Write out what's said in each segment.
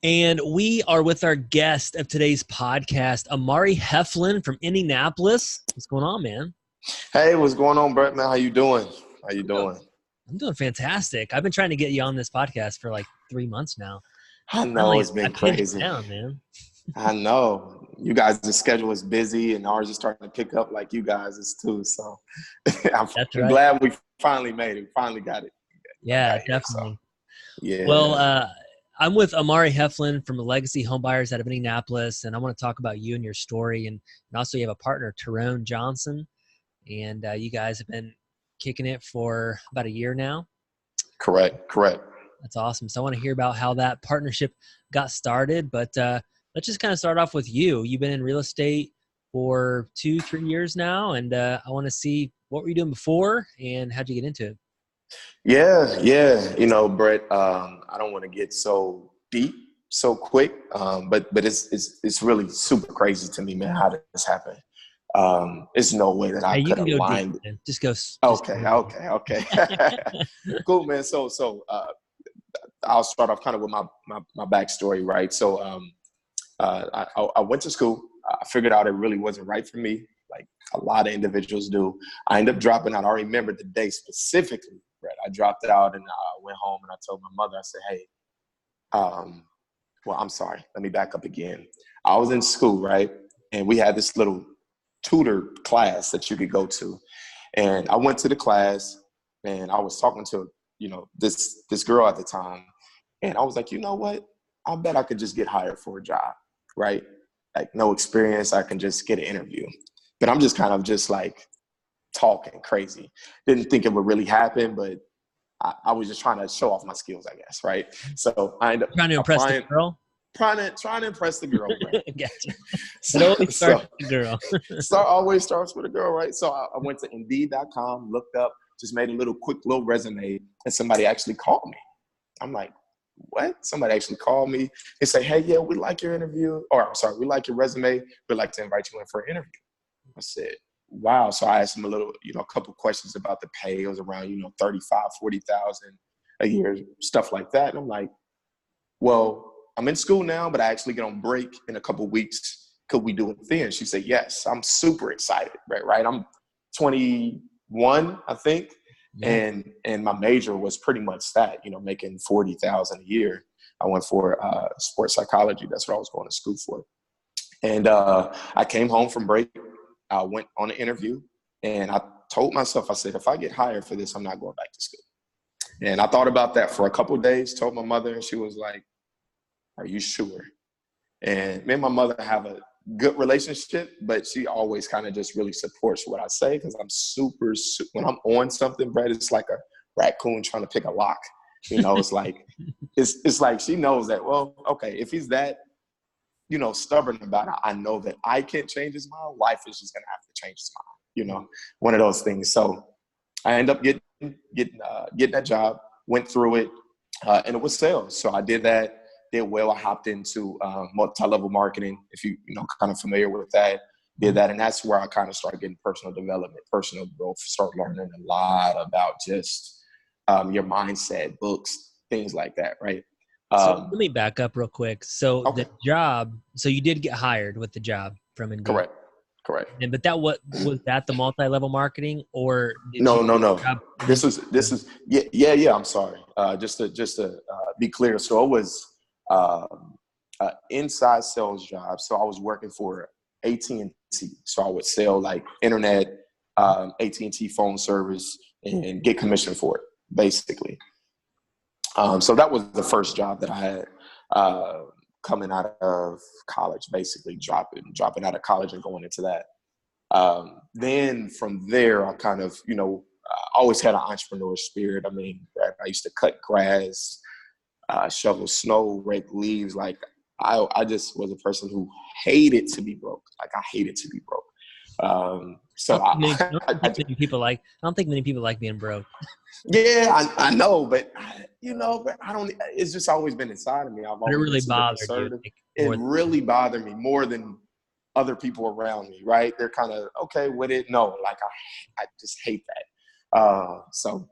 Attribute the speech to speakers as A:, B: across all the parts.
A: And we are with our guest of today's podcast, Omari Heflin from Indianapolis. What's going on, man?
B: Hey, what's going on, Brett, man? How you doing? How you
A: I'm doing,
B: doing?
A: I'm doing fantastic. I've been trying to get you on this podcast for like 3 months now.
B: I know
A: Finally,
B: it's
A: I
B: been
A: pinned you
B: crazy.
A: down, man.
B: I know. You guys' schedule is busy and ours is starting to pick up like you guys is too. So
A: That's
B: I'm
A: right.
B: glad we finally made it. Finally got it.
A: Yeah,
B: Got here. So
A: definitely. Well,
B: yeah.
A: I'm with Omari Heflin from the Legacy Homebuyers out of Indianapolis, and I want to talk about you and your story. And also, you have a partner, Terone Johnson, and you guys have been kicking it for about a year now.
B: Correct.
A: That's awesome. So I want to hear about how that partnership got started, but let's just kind of start off with you. You've been in real estate for 2-3 years now, and I want to see what were you doing before and how'd you get into it?
B: Yeah. You know, Brett, I don't want to get so deep so quick, but it's really super crazy to me, man, how this happened. It's no way that I
A: Hey, you
B: could
A: can go deep,
B: align.
A: man. Just go.
B: Okay. Cool, man. So I'll start off kind of with my backstory, right? So I went to school. I figured out it really wasn't right for me, like a lot of individuals do. I ended up dropping out. I remember the day specifically, right? I dropped out and I went home and I told my mother, I said, hey, well, I'm sorry. Let me back up again. I was in school, right? And we had this little tutor class that you could go to. And I went to the class and I was talking to, this girl at the time. And I was like, you know what? I bet I could just get hired for a job, right? Like no experience, I can just get an interview. But I'm just kind of just like talking crazy. Didn't think it would really happen, but I was just trying to show off my skills, I guess, right? So I ended up
A: Trying to impress the girl?
B: trying to impress the girl, right?
A: Gotcha. It always starts with the girl.
B: Always starts with a girl, right? So I went to Indeed.com, looked up, just made a quick little resume, and somebody actually called me. I'm like, what? Somebody actually called me. They say, hey, yeah, we like your interview. Or I'm sorry, we like your resume. We'd like to invite you in for an interview. I said, wow. So I asked him a couple questions about the pay. It was around, 35, 40,000 a year, stuff like that. And I'm like, well, I'm in school now, but I actually get on break in a couple weeks. Could we do it then? She said, yes. I'm super excited, right? I'm 21, I think.
A: Yeah.
B: And my major was pretty much that, making 40,000 a year. I went for sports psychology. That's what I was going to school for. And I came home from break. I went on an interview and I told myself, I said, if I get hired for this, I'm not going back to school. And I thought about that for a couple of days, told my mother, and she was like, are you sure? And me and my mother have a good relationship, but she always kind of just really supports what I say because I'm super, when I'm on something, Brett, it's like a raccoon trying to pick a lock. It's like, it's like she knows that, well, okay, if he's that, stubborn about it, I know that I can't change his mind. Life is just going to have to change his mind, one of those things. So I end up getting that job, went through it, and it was sales. So I did that. Did well. I hopped into multi-level marketing, if you kind of familiar with that. Did that, and that's where I kind of started getting personal development, personal growth, start learning a lot about just your mindset, books, things like that, right?
A: So let me back up real quick. So
B: Okay.
A: the job, so you did get hired with the job from Indeed.
B: Correct.
A: But was that the multi-level marketing or did
B: No. This is yeah. I'm sorry. Just to be clear. So it was inside sales job. So I was working for AT&T. So I would sell like internet, AT&T phone service, and get commission for it, basically. So that was the first job that I had coming out of college, basically dropping out of college and going into that. Then from there, I kind of, always had an entrepreneur spirit. I mean, I used to cut grass, shovel snow, rake leaves. Like I just was a person who hated to be broke. Like I hated to be broke.
A: I don't think many people like being broke.
B: Yeah, I know, but but I don't. It's just always been inside of me. I've always
A: really
B: been super
A: bothered
B: conservative.
A: you.
B: It really bothered me more than other people around me. Right? They're kind of okay with it. No, like I just hate that. So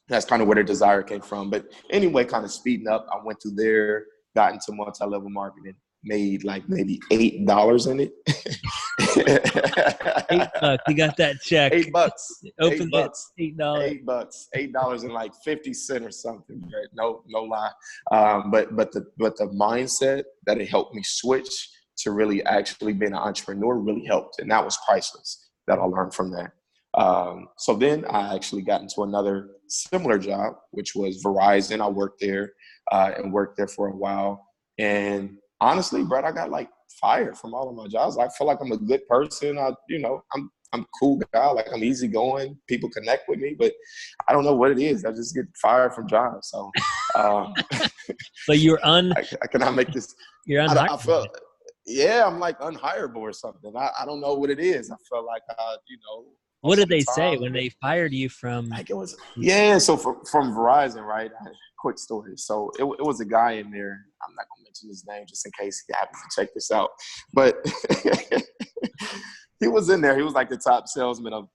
B: that's kind of where the desire came from. But anyway, kind of speeding up, I went through there. got into multi-level marketing, made like maybe $8 in it.
A: $8. You got that check.
B: $8.
A: Open that $8.
B: $8 and like 50 cents or something. Right? No lie. But the mindset that it helped me switch to really actually being an entrepreneur really helped, and that was priceless. That I learned from that. So then I actually got into another similar job, which was Verizon. I worked there and worked there for a while. And honestly, Brett, I got like fired from all of my jobs. I feel like I'm a good person. I'm a cool guy. Like I'm easygoing. People connect with me, but I don't know what it is. I just get fired from jobs. So,
A: but you're
B: I cannot make this.
A: You're
B: I felt, yeah, I'm like unhireable or something. I don't know what it is. I felt like
A: What did they say when they fired you from?
B: Like it was, yeah. So from Verizon, right? Quick story. So it was a guy in there. I'm not gonna mention his name just in case he happens to check this out. But he was in there. He was like the top salesman of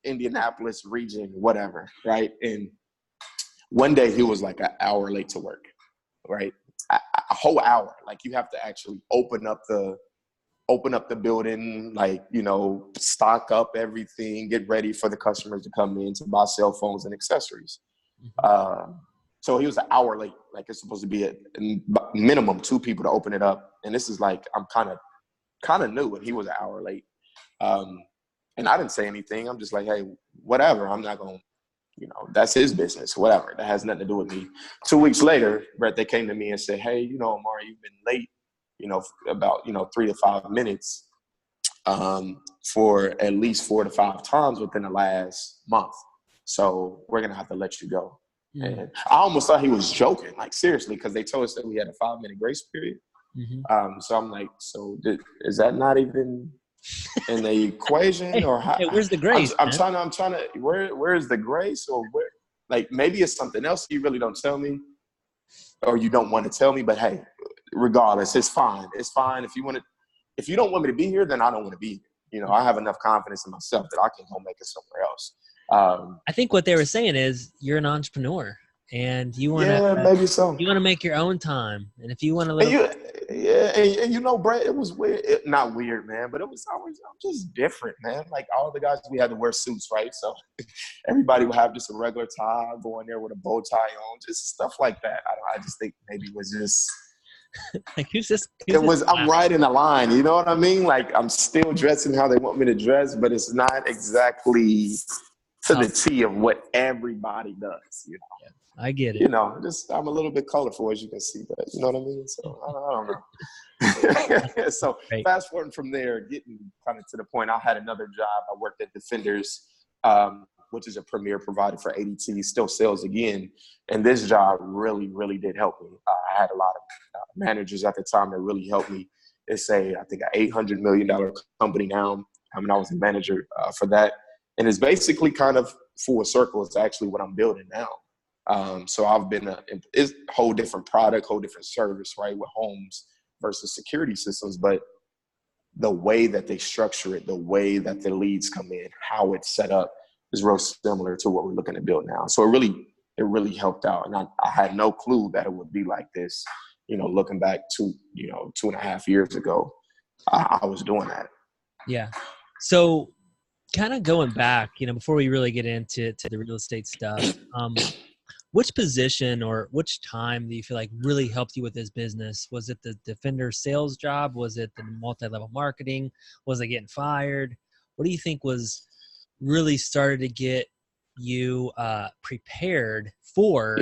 B: Indianapolis region, whatever, right? And one day he was like an hour late to work, right? A whole hour. Like you have to actually open up the building, like, stock up everything, get ready for the customers to come in to buy cell phones and accessories. So he was an hour late. Like it's supposed to be a minimum 2 people to open it up. And this is like, I'm kind of new, and he was an hour late. And I didn't say anything. I'm just like, hey, whatever. I'm not going to, that's his business, whatever. That has nothing to do with me. 2 weeks later, Brett, they came to me and said, hey, Omari, you've been late, about, 3 to 5 minutes for at least 4 to 5 times within the last month. So we're going to have to let you go. Mm-hmm. And I almost thought he was joking, like seriously, because they told us that we had a 5-minute grace period. Mm-hmm. So I'm like, is that not even in the equation? Or how,
A: hey, where's the grace?
B: I'm trying to, where is the grace? Or where, like, maybe it's something else you really don't tell me, or you don't want to tell me, but hey, regardless, it's fine. It's fine. If you don't want me to be here, then I don't want to be here. I have enough confidence in myself that I can go make it somewhere else.
A: I think what they were saying is you're an entrepreneur and you want to,
B: maybe so.
A: You want to make your own time. And if you want to
B: and Brett, it was weird. Not weird, man, but I'm just different, man. Like all the guys, we had to wear suits, right? So everybody would have just a regular tie, go in there with a bow tie on, just stuff like that. I just think maybe it was just
A: like
B: I'm right in the line, you know what I mean? Like I'm still dressing how they want me to dress, but it's not exactly to the T of what everybody does,
A: Yeah, I get it.
B: I'm a little bit colorful, as you can see, but you know what I mean? So I don't know. So fast forwarding from there, getting kind of to the point, I had another job. I worked at Defenders, which is a premier provider for ADT, still sales again. And this job really, really did help me. I had a lot of managers at the time that really helped me. It's I think an $800 million company now. I was a manager for that. And it's basically kind of full circle. It's actually what I'm building now. So I've been it's a whole different product, whole different service, right, with homes versus security systems. But the way that they structure it, the way that the leads come in, how it's set up is real similar to what we're looking to build now. So it really helped out. And I had no clue that it would be like this, looking back 2.5 years ago, I was doing that.
A: Yeah. So kind of going back, before we really get into the real estate stuff, which position or which time do you feel like really helped you with this business? Was it the Defender sales job? Was it the multi-level marketing? Was it getting fired? What do you think was really started to get you prepared for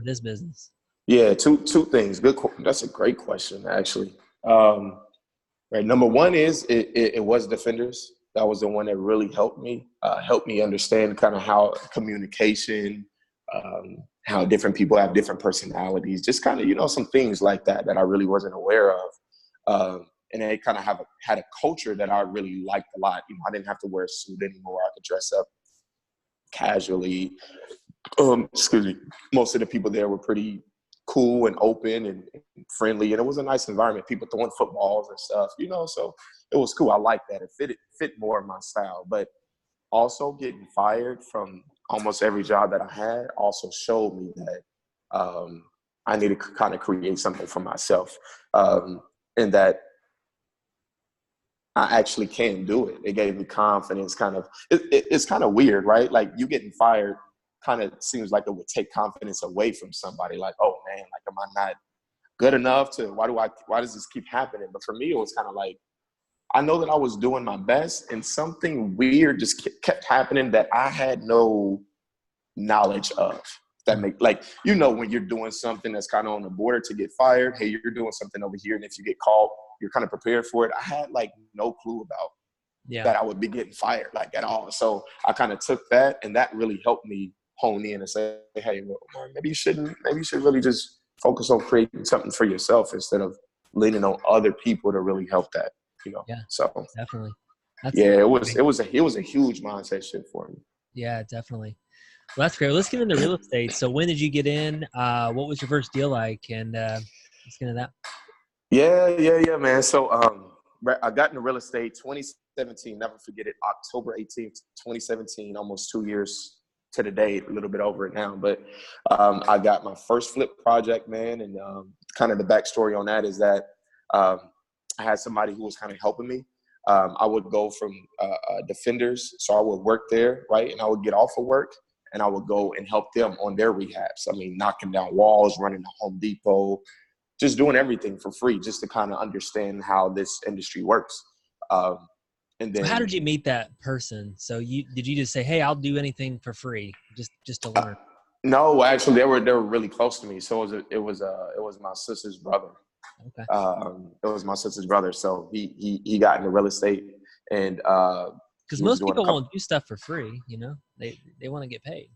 A: this business?
B: Yeah, two things. Good. That's a great question, actually. Right. Number one is it was Defenders. That was the one that really helped me understand kind of how communication, how different people have different personalities, just kind of, some things like that I really wasn't aware of. And it kind of had a culture that I really liked a lot. I didn't have to wear a suit anymore. I could dress up casually. Excuse me. Most of the people there were pretty cool and open and friendly, and it was a nice environment. People throwing footballs and stuff, so it was cool. I liked that. It fit more of my style. But also getting fired from almost every job that I had also showed me that I need to kind of create something for myself. And that I actually can do it. It gave me confidence. It's kind of weird, right? Like you getting fired kind of seems like it would take confidence away from somebody. Like, oh man, like, am I not good enough to, why does this keep happening? But for me, it was kind of like, I know that I was doing my best and something weird just kept happening that I had no knowledge of. That make, like, you know, when you're doing something that's kind of on the border to get fired, hey, you're doing something over here, and if you get called, you're kind of prepared for it. I had like no clue about that I would be getting fired, like, at all. So I kind of took that, and that really helped me hone in and say, hey, well, maybe you should really just focus on creating something for yourself instead of leaning on other people to really help that, you know.
A: Yeah,
B: So
A: definitely.
B: it was a huge mindset shift for me.
A: Yeah, definitely. Well, that's great. Let's get into real estate. So when did you get in? What was your first deal like? And let's get into that.
B: Yeah, man. So I got into real estate 2017. Never forget it. October 18th, 2017. Almost 2 years to the day. A little bit over it now. But I got my first flip project, man. And kind of the backstory on that is that I had somebody who was kind of helping me. I would go from Defenders, so I would work there, right? And I would get off of work, and I would go and help them on their rehabs. I mean, knocking down walls, running to Home Depot, just doing everything for free, just to kind of understand how this industry works. And then,
A: So how did you meet that person? So did you just say, "Hey, I'll do anything for free, just to learn"?
B: No, actually, they were really close to me. So it was my sister's brother.
A: Okay.
B: It was my sister's brother. So he got into real estate, and
A: Because
B: he was
A: most
B: doing
A: people won't do stuff for free, you know. They want to get paid.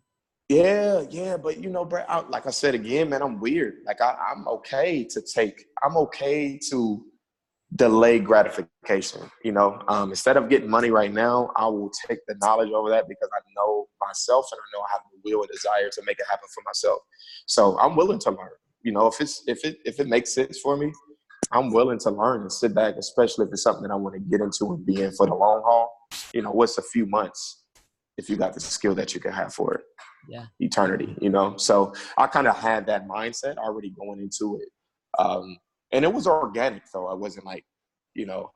B: Yeah, but you know, Brett, like I said again, man, I'm weird. Like I'm okay to delay gratification. You know, instead of getting money right now, I will take the knowledge over that because I know myself and I know I have the will and desire to make it happen for myself. So I'm willing to learn. You know, if it makes sense for me, I'm willing to learn and sit back, especially if it's something that I want to get into and be in for the long haul. You know, what's a few months if you got the skill that you can have for it?
A: Yeah.
B: Eternity, you know? So I kind of had that mindset already going into it. And it was organic, though. I wasn't like, you know,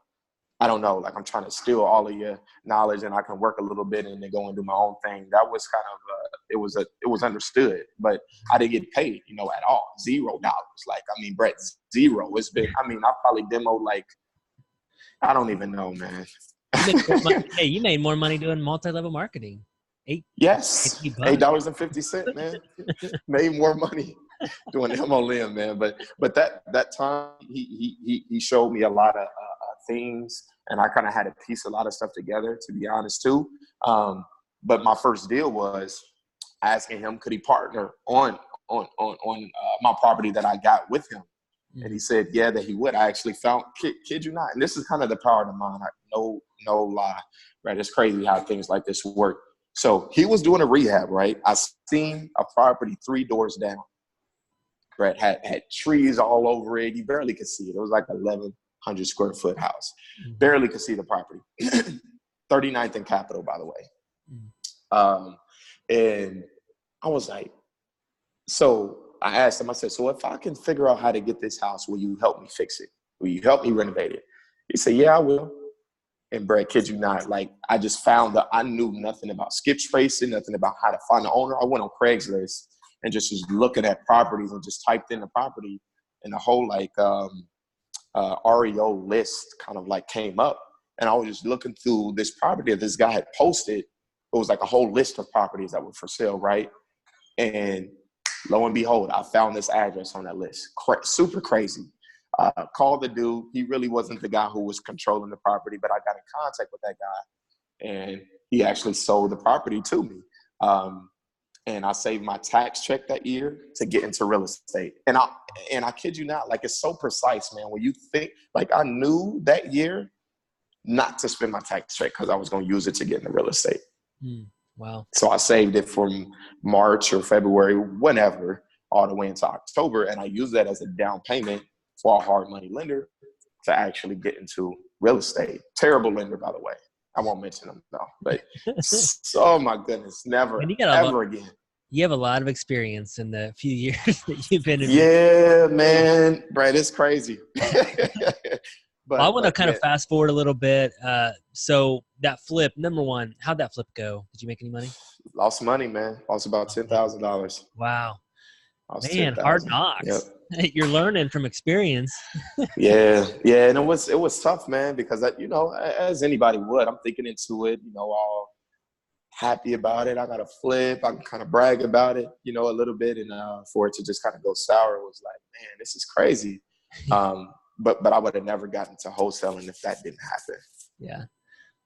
B: I don't know, like I'm trying to steal all of your knowledge and I can work a little bit and then go and do my own thing. That was kind of, it was understood, but I didn't get paid, you know, at all. $0. Like, I mean, Brett, zero. It's been, I mean, I probably demoed like, I don't even know, man.
A: Hey, you made more money doing multi-level marketing.
B: Yes, $8.50, man. Made more money doing MLM, man. But that time he showed me a lot of things, and I kind of had to piece a lot of stuff together, to be honest too. But my first deal was asking him, could he partner on my property that I got with him? Mm-hmm. And he said, yeah, that he would. I actually found, kid you not, and this is kind of the power of the mind. No lie, right? It's crazy how things like this work. So he was doing a rehab, right? I seen a property 3 doors down. Brett had trees all over it. You barely could see it. It was like 1,100 square foot house. Mm-hmm. Barely could see the property. 39th and Capitol, by the way. Mm-hmm. And I was like, so I asked him, I said, so if I can figure out how to get this house, will you help me fix it? Will you help me renovate it? He said, yeah, I will. And Brad, kid you not, like I just found that I knew nothing about skip tracing, nothing about how to find the owner. I went on Craigslist and just was looking at properties and just typed in the property, and the whole like REO list kind of like came up. And I was just looking through this property that this guy had posted. It was like a whole list of properties that were for sale, right? And lo and behold, I found this address on that list. Super crazy. Called the dude. He really wasn't the guy who was controlling the property, but I got in contact with that guy, and he actually sold the property to me. And I saved my tax check that year to get into real estate. And I kid you not, like it's so precise, man. When you think, like I knew that year not to spend my tax check because I was going to use it to get into real estate.
A: Wow.
B: So I saved it from March or February, whenever, all the way into October, and I used that as a down payment for a hard money lender to actually get into real estate. Terrible lender, by the way. I won't mention them though, but oh my goodness, never, ever again.
A: you have a lot of experience in the few years that you've been in.
B: Yeah, man, Brad, it's crazy.
A: Well, I want to kind
B: yeah,
A: of fast forward a little bit. So that flip, number one, how'd that flip go? Did you make any money?
B: lost money, man. Lost about
A: Oh, man.
B: $10,000.
A: Wow.
B: Lost
A: Man, hard
B: 10,000. Yep.
A: knocks. You're learning from experience.
B: Yeah, yeah, and it was tough, man, because as anybody would, I'm thinking into it, all happy about it. I got a flip. I can kind of brag about it, a little bit, and for it to just kind of go sour, it was like, man, this is crazy. But I would have never gotten to wholesaling if that didn't happen.
A: Yeah.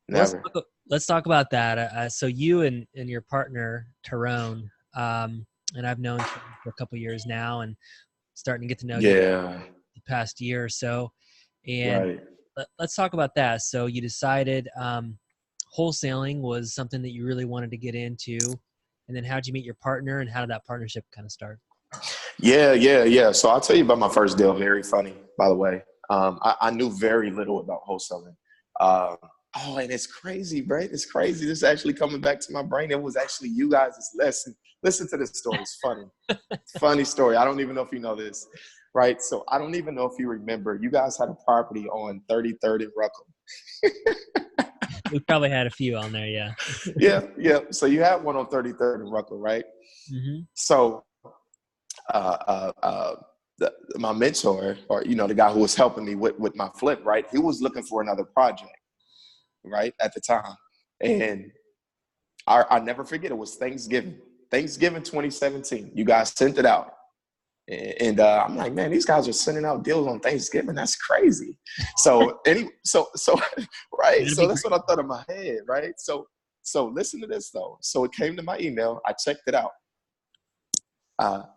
A: Well,
B: Never.
A: let's talk about that. So you and your partner, Terone, and I've known Terone for a couple years now and starting to get to know you
B: Yeah.
A: the past year or so. And
B: Right.
A: let's talk about that. So you decided wholesaling was something that you really wanted to get into. And then how'd you meet your partner and how did that partnership kind of start?
B: Yeah. So I'll tell you about my first deal. Very funny, by the way. I knew very little about wholesaling. And it's crazy, right? It's crazy. This is actually coming back to my brain. It was actually you guys' lesson. Listen to this story. It's funny. Funny story. I don't even know if you know this, right? So I don't even know if you remember. You guys had a property on 33rd and Ruckham.
A: We probably had a few on there, yeah.
B: Yeah. So you had one on 33rd and Ruckham, right?
A: Mm-hmm.
B: So my mentor, or the guy who was helping me with my flip, right? He was looking for another project, right, at the time, and I never forget. It was Thanksgiving 2017. You guys sent it out, and I'm like, man, these guys are sending out deals on Thanksgiving. That's crazy. So right. So that's what I thought in my head, right? So listen to this though. So it came to my email. I checked it out.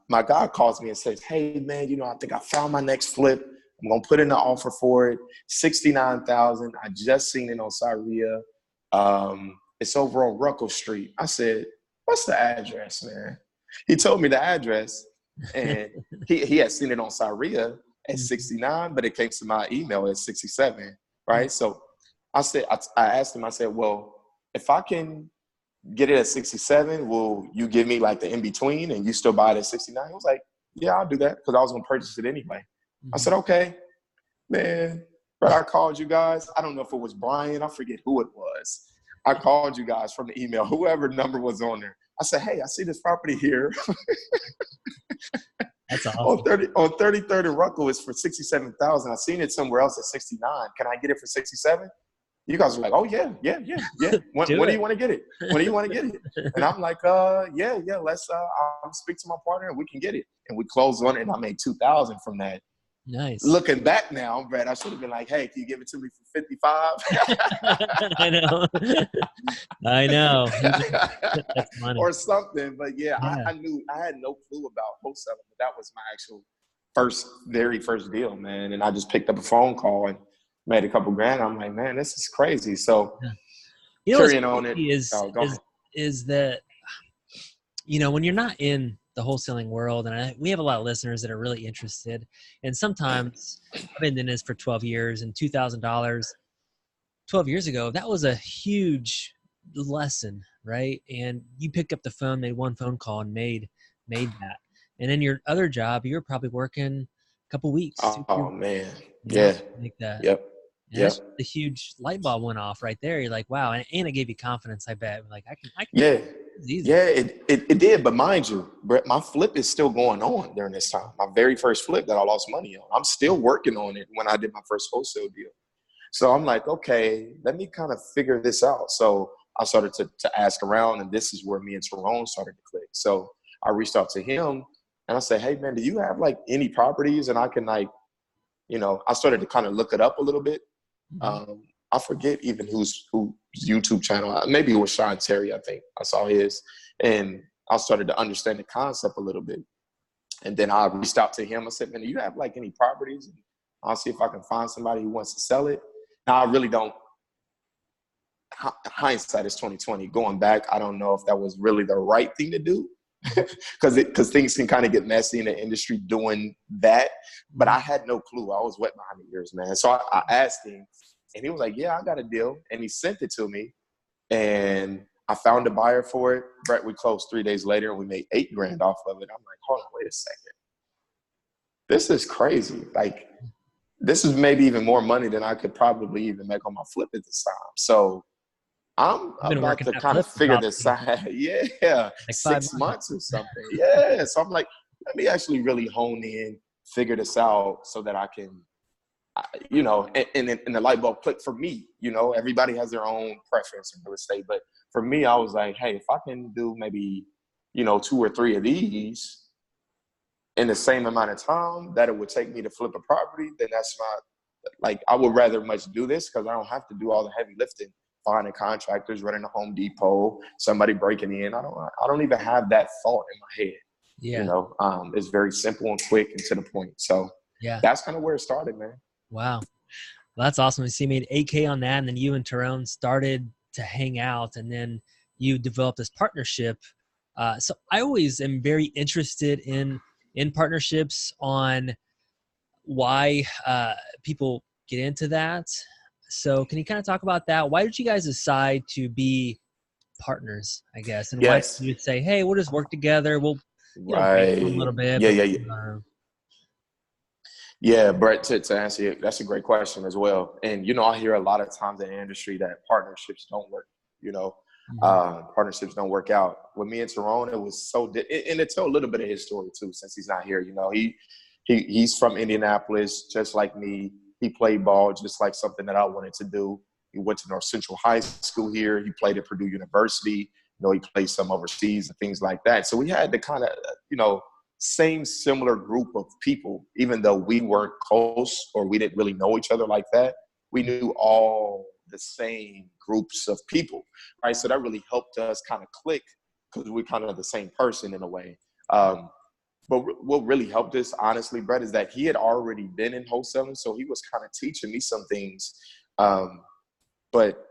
B: My guy calls me and says, hey, man, I think I found my next flip. I'm going to put in an offer for it, $69,000. I just seen it on Syria. It's over on Ruckle Street. I said, what's the address, man? He told me the address, and he had seen it on Syria at 69, but it came to my email at 67, right? So I asked him, I said, well, if I can get it at 67, will you give me like the in-between and you still buy it at 69? He was like, yeah, I'll do that, because I was going to purchase it anyway. I said, okay, man. But I called you guys. I don't know if it was Brian. I forget who it was. I called you guys from the email, whoever number was on there. I said, hey, I see this property here.
A: That's awesome.
B: on 33rd and Ruckle is for $67,000. I seen it somewhere else at 69. Can I get it for 67? You guys were like, oh, yeah. When do you want to get it? When do you want to get it? And I'm like, yeah, let's I'll speak to my partner and we can get it. And we closed on it, and I made $2,000 from that.
A: Nice.
B: Looking back now, Brad, I should have been like, hey, can you give it to me for 55?
A: I know. That's funny.
B: Or something. But yeah. I knew I had no clue about wholesaling, but that was my actual very first deal, man. And I just picked up a phone call and made a couple grand. I'm like, man, this is crazy. So carrying on it
A: is that, when you're not in the wholesaling world, and we have a lot of listeners that are really interested, and sometimes I've been in this for 12 years, and $2,000 12 years ago, that was a huge lesson, right? And you picked up the phone, made one phone call, and made that. And then your other job, you're probably working a couple weeks.
B: Oh man. Yeah.
A: Like that.
B: Yep.
A: And that's the huge light bulb went off right there. You're like, wow. And it gave you confidence, I bet. Like, I can.
B: Yeah.
A: It's easy.
B: Yeah, it did. But mind you, Brett, my flip is still going on during this time. My very first flip that I lost money on. I'm still working on it when I did my first wholesale deal. So I'm like, okay, let me kind of figure this out. So I started to ask around, and this is where me and Terone started to click. So I reached out to him and I said, hey man, do you have like any properties? And I can I started to kind of look it up a little bit. Mm-hmm. I forget even whose YouTube channel. Maybe it was Sean Terry, I think. I saw his. And I started to understand the concept a little bit. And then I reached out to him. I said, man, do you have like any properties? And I'll see if I can find somebody who wants to sell it. Now, I really don't. Hindsight is 2020. Going back, I don't know if that was really the right thing to do. Because things can kind of get messy in the industry doing that. But I had no clue. I was wet behind the ears, man. So I asked him. And he was like, yeah, I got a deal. And he sent it to me. And I found a buyer for it. Brett, we closed 3 days later and we made $8,000 off of it. I'm like, hold on, wait a second. This is crazy. Like, this is maybe even more money than I could probably even make on my flip at this time. So I'm about to kind of figure this out. Yeah,
A: like
B: 6 months or something. Yeah. So I'm like, let me actually really hone in, figure this out so that I can, you know, and the light bulb clicked for me. You know, everybody has their own preference in real estate. But for me, I was like, hey, if I can do maybe, you know, 2 or 3 of these in the same amount of time that it would take me to flip a property, then that's like, I would rather much do this because I don't have to do all the heavy lifting, finding contractors, running to Home Depot, somebody breaking in. I don't even have that thought in my head.
A: Yeah.
B: You know, it's very simple and quick and to the point. So
A: yeah,
B: that's kind of where it started, man.
A: Wow. Well, that's awesome. So you made $8,000 on that, and then you and Terone started to hang out, and then you developed this partnership. So I always am very interested in partnerships, on why people get into that. So can you kind of talk about that? Why did you guys decide to be partners, I guess? And why did
B: Yes.
A: you say, hey, we'll just work together. We'll, brainstorm a
B: Right.
A: little bit.
B: Yeah,
A: But,
B: yeah, yeah. Yeah, Brett, to answer you, that's a great question as well. And, you know, I hear a lot of times in the industry that partnerships don't work, you know, partnerships don't work out. With me and Terone, it was so, and to tell a little bit of his story too, since he's not here, you know, he's from Indianapolis, just like me. He played ball, just like something that I wanted to do. He went to North Central High School here. He played at Purdue University. You know, he played some overseas and things like that. So we had to kind of, you know, same similar group of people, even though we weren't close or we didn't really know each other like that. We knew all the same groups of people, right? So that really helped us kind of click because we're kind of the same person in a way. But what really helped us, honestly, Brett, is that he had already been in wholesaling, so he was kind of teaching me some things. But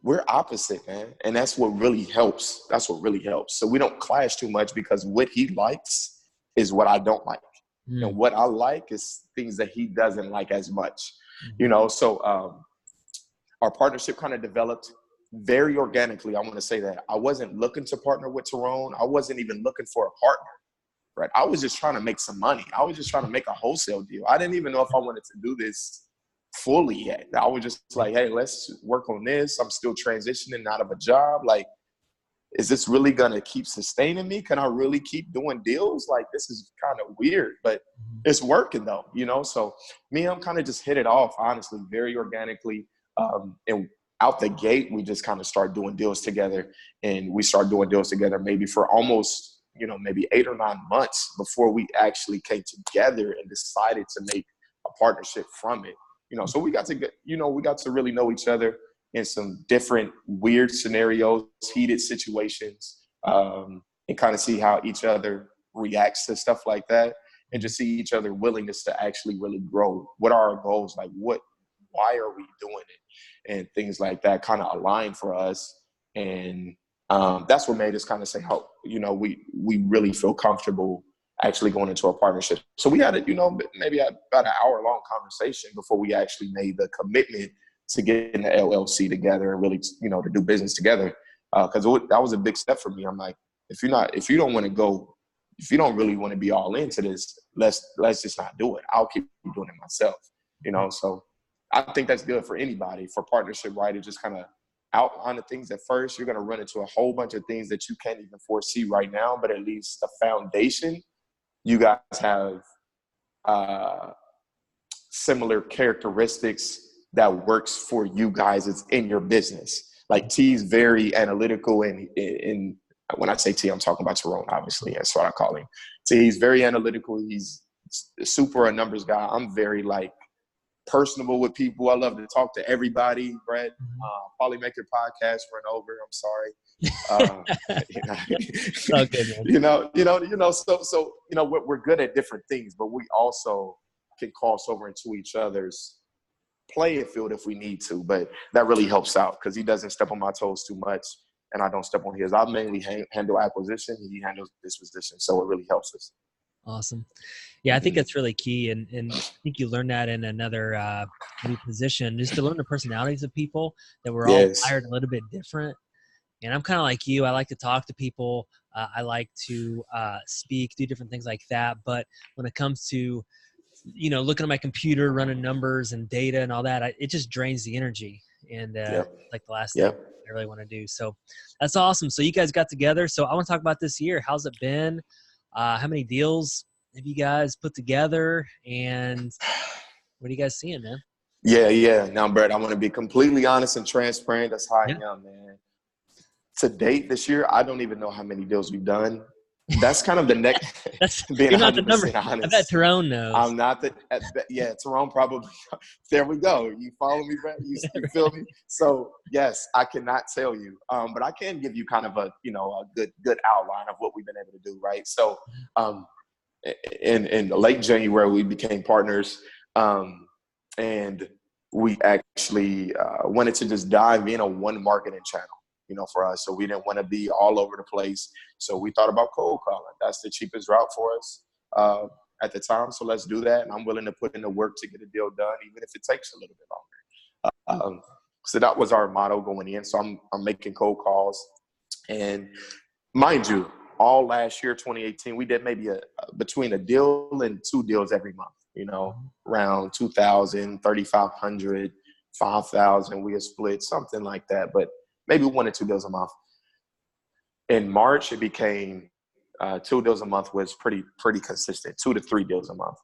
B: we're opposite, man. And that's what really helps. That's what really helps. So we don't clash too much because what he likes is what I don't like. And what I like is things that he doesn't like as much, you know? So our partnership kind of developed very organically. I want to say that I wasn't looking to partner with Terone. I wasn't even looking for a partner, right? I was just trying to make some money. I was just trying to make a wholesale deal. I didn't even know if I wanted to do this fully yet. I was just like, hey, let's work on this. I'm still transitioning out of a job. Like, is this really going to keep sustaining me? Can I really keep doing deals? Like, this is kind of weird, but it's working though, you know? So me and him kind of just hit it off, honestly, very organically. And out the gate, we just kind of start doing deals together, and we start doing deals together maybe for almost, you know, maybe 8 or 9 months before we actually came together and decided to make a partnership from it. You know, so we got to get, you know, we got to really know each other in some different weird scenarios, heated situations, and kind of see how each other reacts to stuff like that, and just see each other willingness to actually really grow. What are our goals? Like, why are we doing it? And things like that kind of align for us. And that's what made us kind of say, oh, you know, we really feel comfortable actually going into a partnership. So we had, you know, maybe about an hour-long conversation before we actually made the commitment to get in the LLC together and really, you know, to do business together. Because that was a big step for me. I'm like, if you don't want to go, if you don't really want to be all into this, let's just not do it. I'll keep doing it myself, you know. So I think that's good for anybody, for partnership, right? To just kind of outline the things at first. You're going to run into a whole bunch of things that you can't even foresee right now, but at least the foundation, you guys have similar characteristics that works for you guys. It's in your business. Like T's very analytical, and when I say T, I'm talking about Terone, obviously. That's what I call him. He's very analytical. He's super a numbers guy. I'm very like personable with people. I love to talk to everybody. Brett, probably make your podcast run over. I'm sorry.
A: Okay, man.
B: So we're good at different things, but we also can cross over into each other's playing field if we need to. But that really helps out because he doesn't step on my toes too much, and I don't step on his. I mainly handle acquisition. He handles disposition, so it really helps us.
A: Awesome. Yeah, I think that's really key. And I think you learned that in another new position, just to learn the personalities of people, that we're all wired a little bit different. And I'm kind of like you. I like to talk to people. I like to speak, do different things like that. But when it comes to, looking at my computer, running numbers and data and all that, it just drains the energy. And
B: Yep.
A: like the last thing
B: Yep.
A: I really want to do. So that's awesome. So you guys got together. So I want to talk about this year. How's it been? How many deals have you guys put together? And what are you guys seeing, man?
B: Yeah. Now, Brett, I want to be completely honest and transparent. That's how I am, man. To date this year, I don't even know how many deals we've done. That's kind of the next, being
A: You're not the number.
B: 100% honest.
A: I bet Terone knows.
B: I'm not the, Terone probably. There we go. You follow me, Brett? You feel me? So, yes, I cannot tell you. But I can give you kind of a good outline of what we've been able to do, right? So, in late January, we became partners. And we actually wanted to just dive in on one marketing channel, for us. So we didn't want to be all over the place. So we thought about cold calling. That's the cheapest route for us at the time. So let's do that. And I'm willing to put in the work to get a deal done, even if it takes a little bit longer. So that was our motto going in. So I'm making cold calls. And mind you, all last year, 2018, we did maybe between a deal and 2 deals every month. Around 2,000, 3,500, 5,000. We had split something like that, but maybe 1 or 2 deals a month. In March, it became 2 deals a month was pretty consistent. 2 to 3 deals a month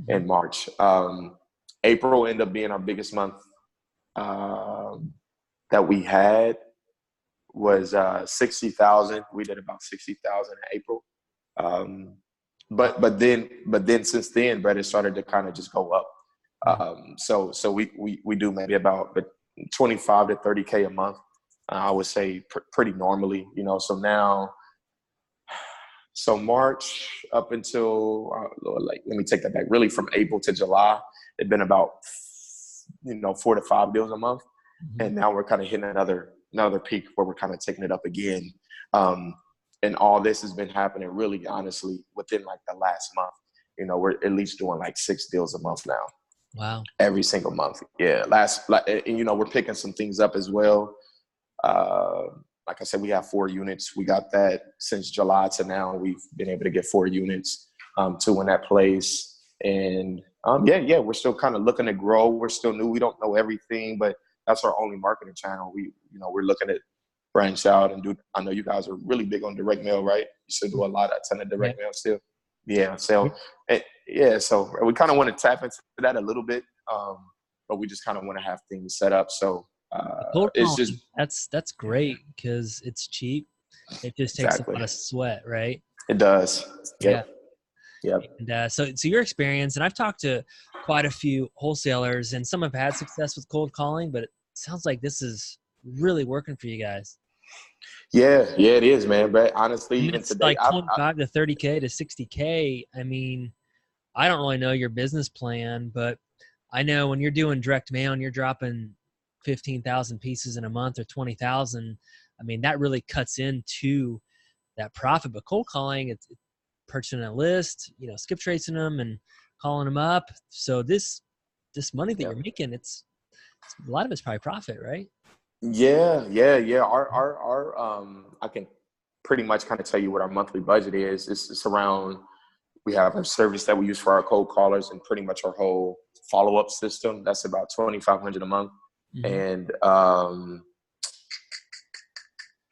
B: in March. April ended up being our biggest month that we had was 60,000. We did about 60,000 in April. But then since then, Brett, it started to kind of just go up. So we do maybe about 25 to 30K a month. I would say pretty normally, so March up until let me take that back. Really, from April to July, it'd been about 4 to 5 deals a month, and now we're kind of hitting another peak where we're kind of taking it up again. And all this has been happening really, honestly, within like the last month. We're at least doing like 6 deals a month now.
A: Wow.
B: Every single month. Yeah. We're picking some things up as well. Like I said, we have 4 units. We got that since July to now. We've been able to get 4 units, 2 in that place. And we're still kind of looking to grow. We're still new. We don't know everything, but that's our only marketing channel. We're looking at branch out and do. I know you guys are really big on direct mail, right? You still do a ton of direct mail still. Yeah. So so we kind of want to tap into that a little bit, but we just kind of want to have things set up. So it's just
A: that's great because it's cheap. It just takes a lot of sweat, right?
B: It does. Yep.
A: Yeah. And so your experience, and I've talked to quite a few wholesalers, and some have had success with cold calling, but it sounds like this is really working for you guys.
B: Yeah, it is, man. But honestly, even
A: it's
B: today,
A: like 25 to 30K to 60K. I mean, I don't really know your business plan, but I know when you're doing direct mail and you're dropping 15,000 pieces in a month or 20,000, I mean, that really cuts into that profit. But cold calling, it's purchasing a list, skip tracing them and calling them up. So this money that you're making, it's a lot of it's probably profit, right?
B: Yeah. Our I can pretty much kind of tell you what our monthly budget is. It's around, we have a service that we use for our cold callers and pretty much our whole follow-up system. That's about $2,500 a month. And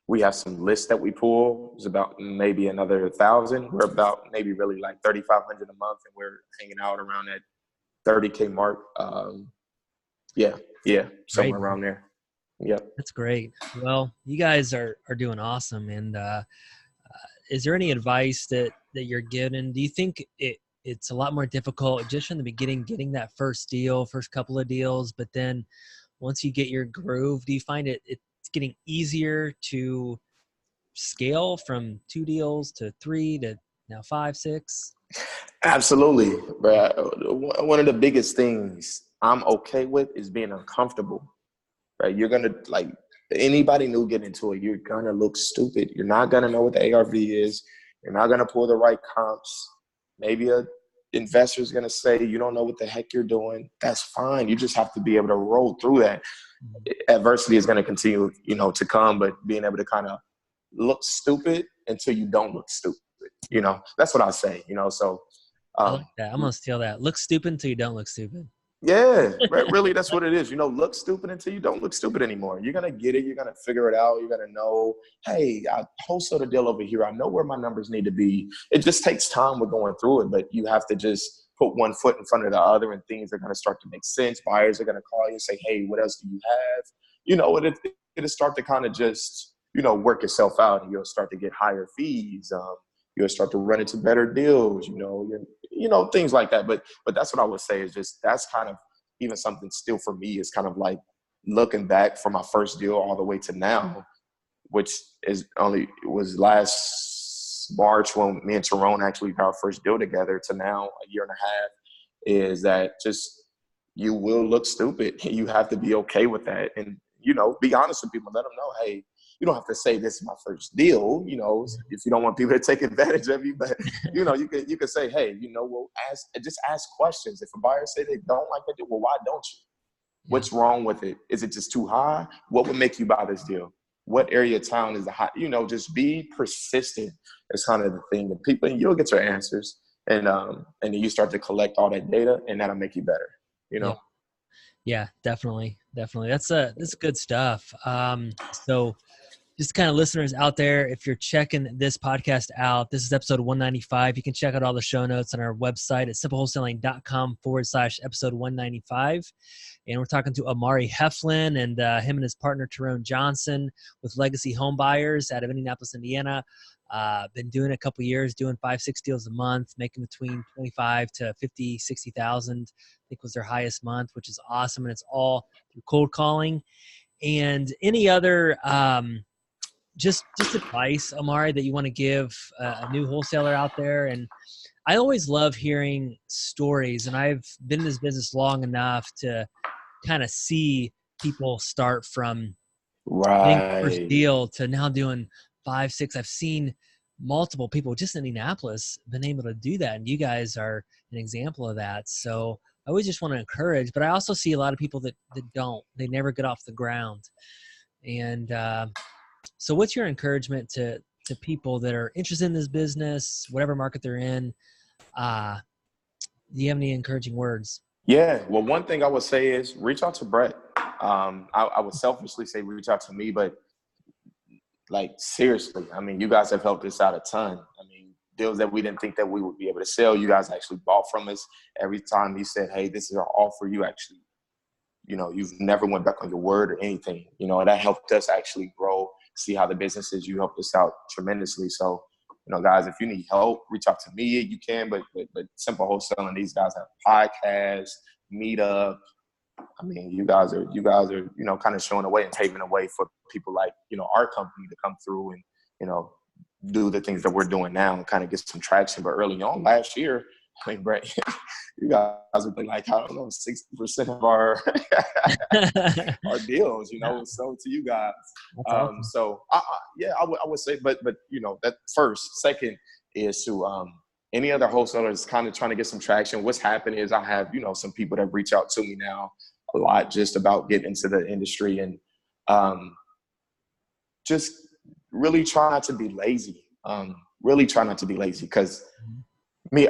B: we have some lists that we pull. It's about maybe another 1,000. We're about maybe really like $3,500 a month, and we're hanging out around that 30K mark. Somewhere around there. Yep.
A: That's great. Well, you guys are doing awesome. And is there any advice that you're giving? Do you think it's a lot more difficult just in the beginning, getting that first couple of deals, but then once you get your groove, do you find it's getting easier to scale from 2 deals to 3 to now 5, 6?
B: Absolutely. But one of the biggest things I'm okay with is being uncomfortable. Right? You're going to, like, anybody new getting into it, you're going to look stupid. You're not going to know what the ARV is. You're not going to pull the right comps. Maybe a investors going to say, you don't know what the heck you're doing. That's fine. You just have to be able to roll through that. Adversity is going to continue, to come, but being able to kind of look stupid until you don't look stupid. That's what I say, so.
A: I like that. I'm going to steal that. Look stupid until you don't look stupid.
B: Yeah, really, that's what it is. Look stupid until you don't look stupid anymore. You're going to get it. You're going to figure it out. You're going to know, hey, I wholesale the deal over here. I know where my numbers need to be. It just takes time with going through it, but you have to just put one foot in front of the other, and things are going to start to make sense. Buyers are going to call you and say, hey, what else do you have? It'll start to kind of just, work itself out, and you'll start to get higher fees. You'll start to run into better deals, things like that. But that's what I would say is just, that's kind of even something still for me is kind of like looking back from my first deal all the way to now, which was last March when me and Terone actually got our first deal together, to now a year and a half, is that just, you will look stupid. You have to be okay with that. And, be honest with people, let them know, hey, you don't have to say this is my first deal, if you don't want people to take advantage of you, but you can say, hey, just ask questions. If a buyer say they don't like that deal, well, why don't you? What's wrong with it? Is it just too high? What would make you buy this deal? What area of town is the hot? Just be persistent. It's kind of the thing that people, you'll get your answers, and then you start to collect all that data, and that'll make you better.
A: Yeah, definitely. That's good stuff. So just kind of listeners out there, if you're checking this podcast out, this is episode 195. You can check out all the show notes on our website at simplewholesaling.com/episode 195. And we're talking to Omari Heflin and him and his partner, Terone Johnson, with Legacy Home Buyers out of Indianapolis, Indiana. Been doing it a couple years, doing 5-6 deals a month, making between 25 to 50, 60,000, I think was their highest month, which is awesome. And it's all through cold calling. And any other just advice, Omari, that you want to give a new wholesaler out there? And I always love hearing stories, and I've been in this business long enough to kind of see people start from getting the first deal to now doing 5, 6. I've seen multiple people just in Indianapolis been able to do that, and you guys are an example of that. So I always just want to encourage, but I also see a lot of people that don't. They never get off the ground. And so what's your encouragement to people that are interested in this business, whatever market they're in? Do you have any encouraging words?
B: Yeah. Well, one thing I would say is reach out to Brett. I would selfishly say reach out to me, but like, seriously, I mean, you guys have helped us out a ton. I mean, deals that we didn't think that we would be able to sell, you guys actually bought from us. Every time you said, hey, this is our offer, you actually, you've never went back on your word or anything. That helped us actually grow, see how the business is. You helped us out tremendously. So, guys, if you need help, reach out to me. You can, but Simple Wholesaling, these guys have podcasts, meetup. I mean, you guys are, kind of showing the way and paving the way for people like, our company to come through and, do the things that we're doing now and kind of get some traction. But early on last year, I mean, Brett, you guys have been like, I don't know, 60% of our our deals, sold to you guys. Awesome. So I would say, but that first. Second is to any other wholesalers kind of trying to get some traction. What's happened is I have some people that reach out to me now a lot just about getting into the industry, and just really try not to be lazy. Because me,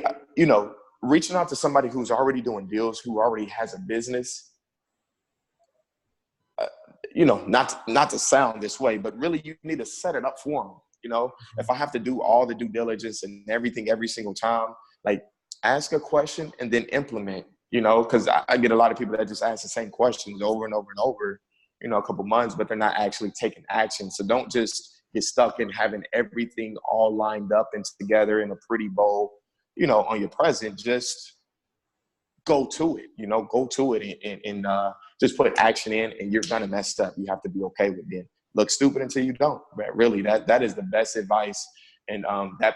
B: reaching out to somebody who's already doing deals, who already has a business, not to sound this way, but really you need to set it up for them. If I have to do all the due diligence and everything every single time, like, ask a question and then implement, because I get a lot of people that just ask the same questions over and over and over, a couple months, but they're not actually taking action. So don't just get stuck in having everything all lined up and together in a pretty bow, on your present. Just go to it, and just put action in, and you're going to mess up. You have to be okay with it. Look stupid until you don't. But really, that is the best advice. And that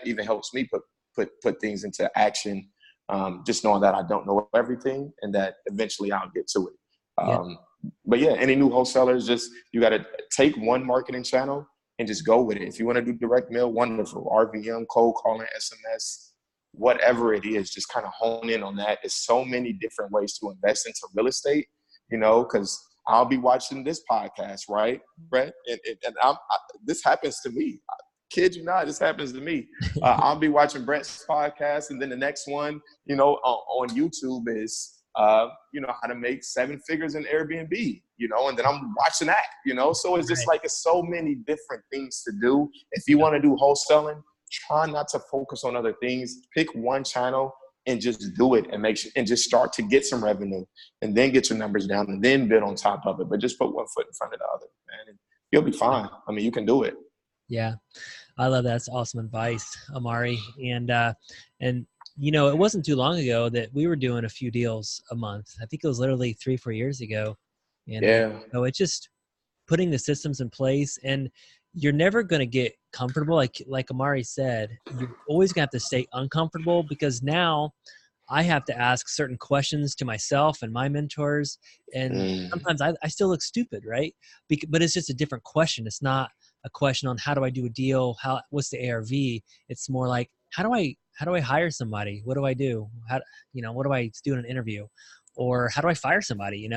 B: even helps me put things into action. Just knowing that I don't know everything and that eventually I'll get to it. But yeah, any new wholesalers, you got to take one marketing channel and just go with it. If you want to do direct mail, wonderful. RVM, cold calling, SMS, whatever it is, just kind of hone in on that. There's so many different ways to invest into real estate, because I'll be watching this podcast, right, Brett? And this happens to me. Kid you not, this happens to me. I'll be watching Brett's podcast, and then the next one, on YouTube is, how to make 7 figures in Airbnb, and then I'm watching that, So it's just like, it's so many different things to do. If you want to do wholesaling, try not to focus on other things. Pick one channel and just do it, and just start to get some revenue, and then get your numbers down, and then build on top of it. But just put one foot in front of the other, man, and you'll be fine. I mean, you can do it.
A: Yeah, I love that. That's awesome advice, Omari. And it wasn't too long ago that we were doing a few deals a month. I think it was literally 3-4 years ago. And so it's just putting the systems in place, and you're never going to get comfortable. Like Omari said, you're always going to have to stay uncomfortable, because now I have to ask certain questions to myself and my mentors. And sometimes I still look stupid, right? But it's just a different question. It's not a question on how do I do a deal? What's the ARV? It's more like, how do I hire somebody? What do I do? What do I do in an interview? Or how do I fire somebody?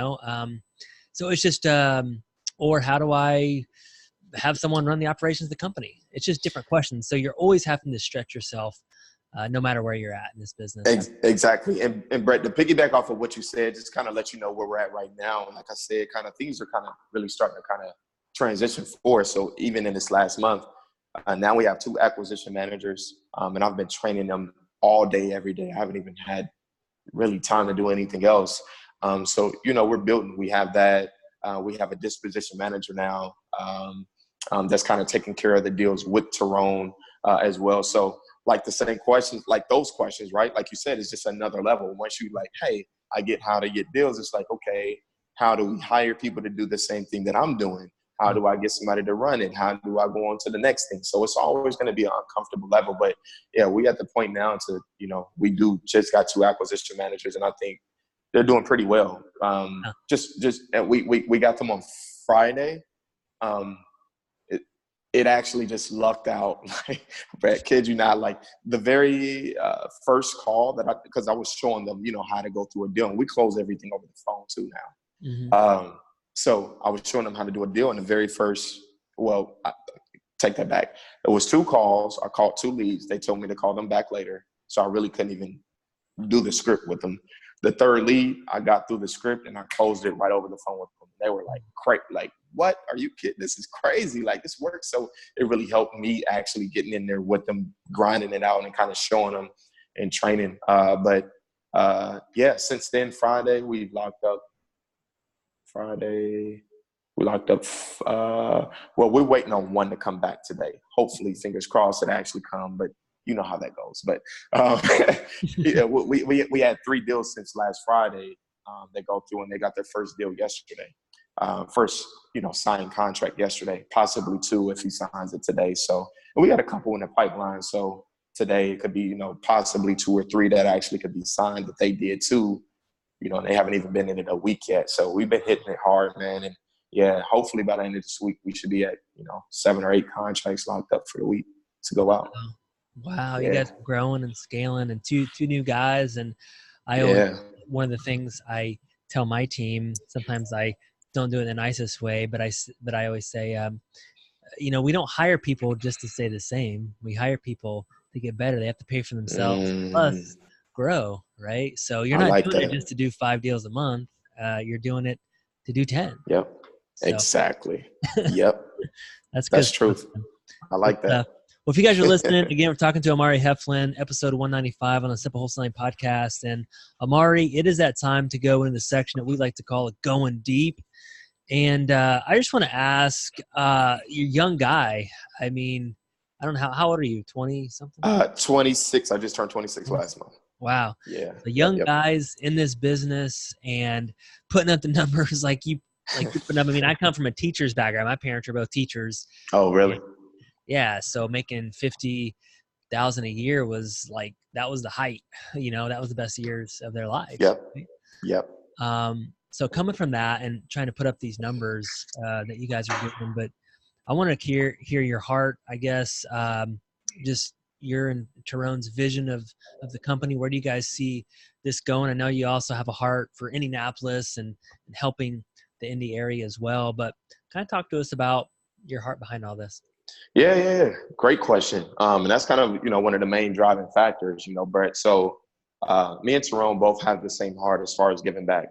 A: So it's just, or how do I have someone run the operations of the company? It's just different questions. So you're always having to stretch yourself, no matter where you're at in this business.
B: Exactly. And Brett, to piggyback off of what you said, just kind of let you know where we're at right now. And like I said, kind of things are kind of really starting to kind of transition forward. So even in this last month, now we have 2 acquisition managers, and I've been training them all day, every day. I haven't even had really time to do anything else. So, we're building. We have that. We have a disposition manager now, that's kind of taking care of the deals with Terone as well. So like the same questions, like those questions, right? Like you said, it's just another level. Once you like, hey, I get how to get deals. It's like, okay, how do we hire people to do the same thing that I'm doing? How do I get somebody to run it? How do I go on to the next thing? So it's always going to be an uncomfortable level. But yeah, we at the point now to, we just got 2 acquisition managers, and I think they're doing pretty well. We got them on Friday. It actually just lucked out. Like, Brett, kid you not, like the very first call because I was showing them, how to go through a deal, and we close everything over the phone too now.
A: Mm-hmm.
B: So I was showing them how to do a deal, and the very first, I take that back. It was 2 calls. I called 2 leads. They told me to call them back later. So I really couldn't even do the script with them. The 3rd lead, I got through the script and I closed it right over the phone with them. They were like, what? Are you kidding? This is crazy. Like, this works. So it really helped me actually getting in there with them, grinding it out and kind of showing them and training. Since then, Friday, we locked up. We're waiting on 1 to come back today. Hopefully, fingers crossed, it actually come, but you know how that goes. But we had 3 deals since last Friday. They go through, and they got their first deal yesterday. First, signed contract yesterday, possibly 2 if he signs it today. So, and we got a couple in the pipeline. So today it could be, possibly 2 or 3 that actually could be signed that they did too. And they haven't even been in it a week yet. So we've been hitting it hard, man. And yeah, hopefully by the end of this week, we should be at, 7 or 8 contracts locked up for the week to go out.
A: Wow. Yeah. You guys are growing and scaling, and two new guys. And one of the things I tell my team, sometimes I don't do it in the nicest way, but I always say, we don't hire people just to stay the same. We hire people to get better. They have to pay for themselves, plus grow, right? So you're not doing it just to do 5 deals a month. You're doing it to do 10.
B: Yep. So. Exactly. Yep.
A: That's
B: truth. I like that.
A: Well, if you guys are listening, again, we're talking to Omari Heflin, episode 195 on the Simple Wholesaling Podcast. And Omari, it is that time to go into the section that we like to call it Going Deep. And I just want to ask, you're a young guy. I mean, I don't know, how old are you, 20-something?
B: 26. I just turned 26 last month.
A: Wow.
B: Yeah.
A: The young guys in this business and putting up the numbers like you putting up. I mean, I come from a teacher's background. My parents are both teachers.
B: Oh, really?
A: Yeah. So making $50,000 a year was like, that was the height, that was the best years of their lives.
B: Yep.
A: Right?
B: Yep.
A: So coming from that and trying to put up these numbers that you guys are doing, but I want to hear your heart, I guess. Just, your and Terone's vision of the company? Where do you guys see this going? I know you also have a heart for Indianapolis and helping the Indy area as well, but kind of talk to us about your heart behind all this.
B: Yeah. Great question. And that's kind of, one of the main driving factors, Brett. So me and Terone both have the same heart as far as giving back.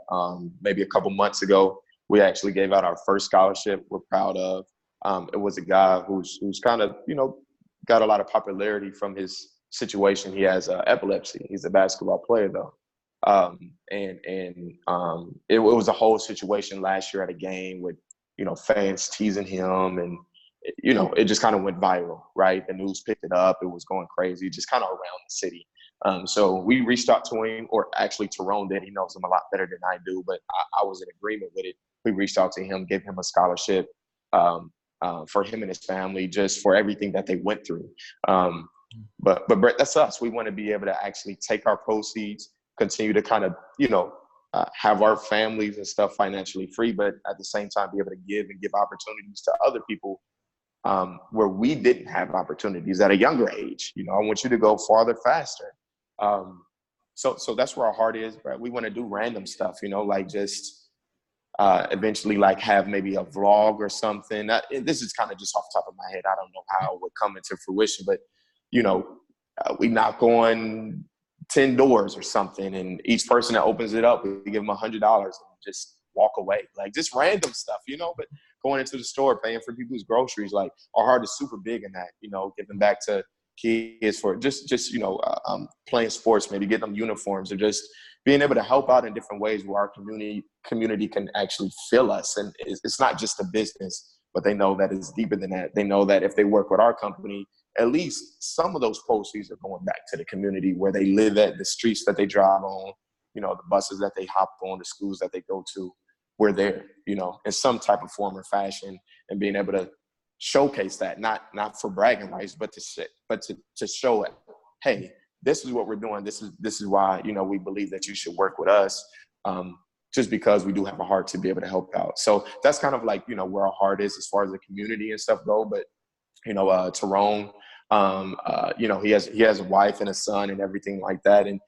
B: Maybe a couple months ago, we actually gave out our first scholarship we're proud of. It was a guy who's kind of, got a lot of popularity from his situation. He has epilepsy. He's a basketball player though. It was a whole situation last year at a game with, fans teasing him, and it just kind of went viral, right? The news picked it up. It was going crazy, just kind of around the city. So we reached out to him, or actually Terone did. He knows him a lot better than I do, but I was in agreement with it. We reached out to him, gave him a scholarship for him and his family, just for everything that they went through. But Brett, that's us. We want to be able to actually take our proceeds, continue to kind of, have our families and stuff financially free, but at the same time be able to give opportunities to other people where we didn't have opportunities at a younger age. I want you to go farther, faster. So that's where our heart is, Brett. We want to do random stuff, like just eventually like have maybe a vlog or something. This is kind of just off the top of my head. I don't know how it would come into fruition, but, we knock on 10 doors or something, and each person that opens it up, we give them $100 and just walk away. Like just random stuff, but going into the store, paying for people's groceries, like our heart is super big in that, giving back to kids for just playing sports, maybe getting them uniforms, or just being able to help out in different ways where our community can actually feel us. And it's not just a business, but they know that it's deeper than that. They know that if they work with our company, at least some of those proceeds are going back to the community where they live at, the streets that they drive on, the buses that they hop on, the schools that they go to. We're there, in some type of form or fashion, and being able to showcase that, not for bragging rights, but to show it. Hey, this is what we're doing. This is why, we believe that you should work with us. Just because we do have a heart to be able to help out. So that's kind of like, where our heart is as far as the community and stuff go. But, Terone, he has a wife and a son and everything like that. And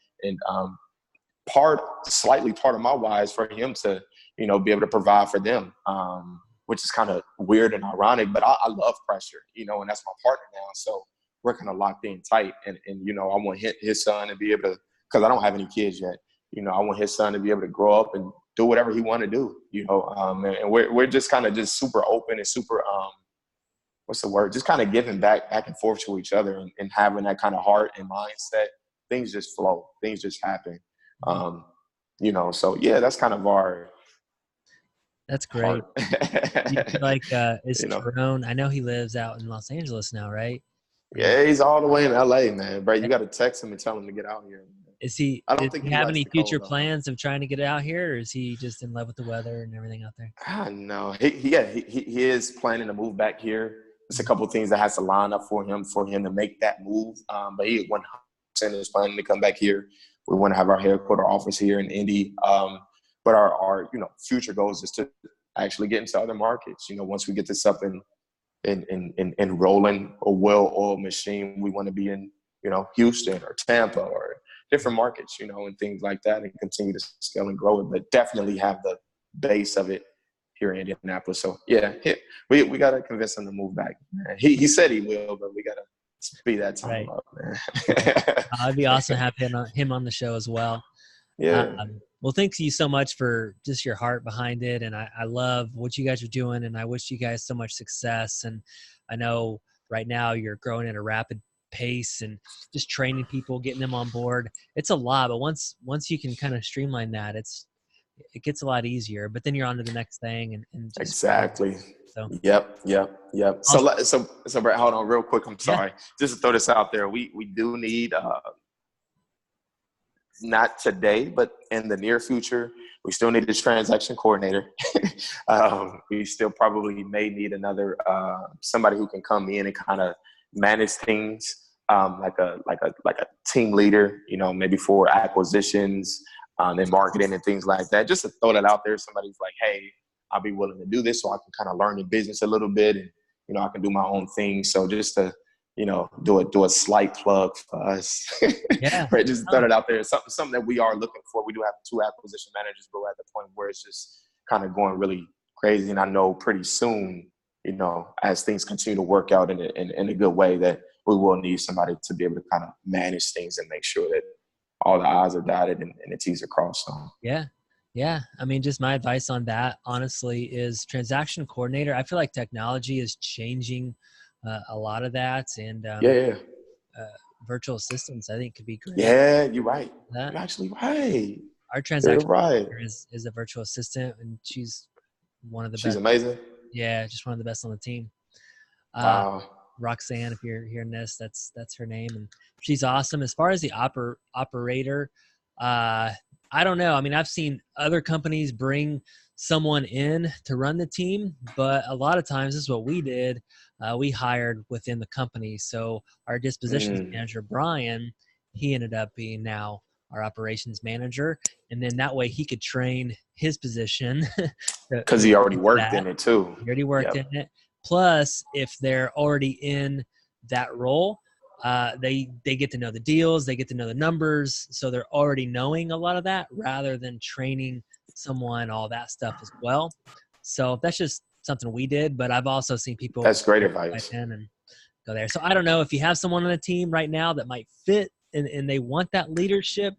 B: part of my why is for him to, be able to provide for them, which is kind of weird and ironic, but I love pressure, and that's my partner now. So we're kind of locked in tight. And I want his son to be able to, because I don't have any kids yet, I want his son to be able to grow up and do whatever he want to do, and we're just kind of just super open and super, just kind of giving back and forth to each other, and having that kind of heart and mindset. Things just flow. Things just happen. So yeah, that's kind of our.
A: That's great. You feel like is Terone? I know he lives out in Los Angeles now, right?
B: Yeah, he's all the way in LA, man. Bro, you got to text him and tell him to get out here.
A: Is he?
B: I don't
A: Does
B: think
A: he have any future plans of trying to get out here, or is he just in love with the weather and everything out there?
B: No, he is planning to move back here. There's a couple of things that has to line up for him to make that move. But he 100% is planning to come back here. We want to have our headquarters office here in Indy. But our future goals is to actually get into other markets. Once we get this up and rolling a well-oiled machine, we want to be in Houston or Tampa or different markets, and things like that, and continue to scale and grow it. But definitely have the base of it here in Indianapolis. So yeah, we got to convince him to move back. Man. He said he will, but we got to speed that time up, man.
A: I'd be awesome to have him on the show as well.
B: Yeah.
A: Well, thank you so much for just your heart behind it. And I love what you guys are doing, and I wish you guys so much success. And I know right now you're growing at a rapid pace and just training people, getting them on board. It's a lot, but once you can kind of streamline that, it gets a lot easier, but then you're on to the next thing and just
B: exactly.
A: So
B: Yep. Awesome. So Brett, hold on real quick. I'm sorry. Just to throw this out there. We do need, not today, but in the near future, we still need a transaction coordinator. We still probably may need another, somebody who can come in and kind of manage things, like a team leader, maybe for acquisitions, and marketing and things like that. Just to throw that out there. Somebody's like, hey, I'll be willing to do this so I can kind of learn the business a little bit, and, I can do my own thing. So just to do a slight plug for us.
A: Yeah.
B: Right, just throw it out there. Something that we are looking for. We do have 2 acquisition managers, but we're at the point where it's just kind of going really crazy. And I know pretty soon, as things continue to work out in a good way, that we will need somebody to be able to kind of manage things and make sure that all the I's are dotted and the T's are crossed. So.
A: Yeah. Yeah. I mean, just my advice on that, honestly, is transaction coordinator. I feel like technology is changing a lot of that. And
B: Yeah.
A: virtual assistants, I think, could be great.
B: Yeah, you're right.
A: That.
B: You're actually right.
A: Our
B: You're
A: transaction
B: right.
A: coordinator is a virtual assistant, and she's one of the
B: She's
A: best.
B: amazing.
A: Yeah, just one of the best on the team.
B: Wow.
A: Roxanne, if you're hearing this, that's her name, and she's awesome. As far as the operator, I don't know. I mean, I've seen other companies bring someone in to run the team, but a lot of times this is what we did. We hired within the company. So our dispositions manager, Brian, he ended up being now our operations manager. And then that way he could train his position.
B: Because he already worked in it too.
A: He already worked in it. Plus, if they're already in that role, they get to know the deals, they get to know the numbers, so they're already knowing a lot of that rather than training someone all that stuff as well. So that's just something we did, but I've also seen people.
B: That's great advice.
A: And go there. So I don't know if you have someone on the team right now that might fit and they want that leadership.